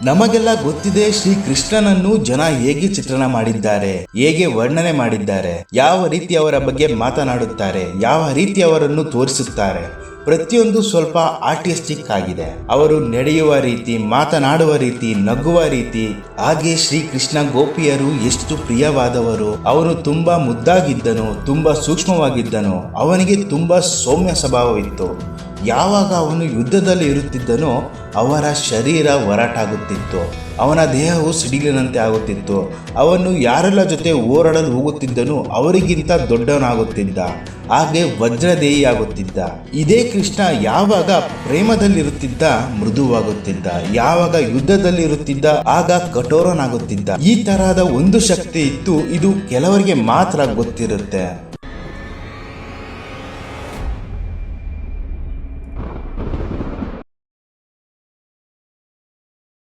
ನಮಗೆಲ್ಲ ಗೊತ್ತಿದೆ ಶ್ರೀ ಕೃಷ್ಣನನ್ನು ಜನ ಹೇಗೆ ಚಿತ್ರಣ ಮಾಡಿದ್ದಾರೆ, ಹೇಗೆ ವರ್ಣನೆ ಮಾಡಿದ್ದಾರೆ, ಯಾವ ರೀತಿ ಅವರ ಬಗ್ಗೆ ಮಾತನಾಡುತ್ತಾರೆ, ಯಾವ ರೀತಿ ಅವರನ್ನು ತೋರಿಸುತ್ತಾರೆ. ಪ್ರತಿಯೊಂದು ಸ್ವಲ್ಪ ಆರ್ಟಿಸ್ಟಿಕ್ ಆಗಿದೆ. ಅವರು ನಡೆಯುವ ರೀತಿ, ಮಾತನಾಡುವ ರೀತಿ, ನಗುವ ರೀತಿ. ಹಾಗೆ ಶ್ರೀ ಕೃಷ್ಣ ಗೋಪಿಯರು ಎಷ್ಟು ಪ್ರಿಯವಾದವರು. ಅವನು ತುಂಬಾ ಮುದ್ದಾಗಿದ್ದನು, ತುಂಬಾ ಸೂಕ್ಷ್ಮವಾಗಿದ್ದನು. ಅವನಿಗೆ ತುಂಬಾ ಸೌಮ್ಯ ಸ್ವಭಾವವಿತ್ತು. ಯಾವಾಗ ಅವನು ಯುದ್ಧದಲ್ಲಿ ಇರುತ್ತಿದ್ದನೋ ಅವರ ಶರೀರ ಒರಟಾಗುತ್ತಿತ್ತು, ಅವನ ದೇಹವು ಸಿಡಿಲಿನಂತೆ ಆಗುತ್ತಿತ್ತು. ಅವನು ಯಾರೆಲ್ಲ ಜೊತೆ ಹೋರಾಡಲು ಹೋಗುತ್ತಿದ್ದನೋ ಅವರಿಗಿಂತ ದೊಡ್ಡವನಾಗುತ್ತಿದ್ದ, ಹಾಗೆ ವಜ್ರದೇಹಿಯಾಗುತ್ತಿದ್ದ. ಇದೇ ಕೃಷ್ಣ ಯಾವಾಗ ಪ್ರೇಮದಲ್ಲಿರುತ್ತಿದ್ದ ಮೃದುವಾಗುತ್ತಿದ್ದ, ಯಾವಾಗ ಯುದ್ಧದಲ್ಲಿ ಇರುತ್ತಿದ್ದ ಆಗ ಕಠೋರನಾಗುತ್ತಿದ್ದ. ಈ ತರಹದ ಒಂದು ಶಕ್ತಿ ಇತ್ತು, ಇದು ಕೆಲವರಿಗೆ ಮಾತ್ರ ಗೊತ್ತಿರುತ್ತೆ.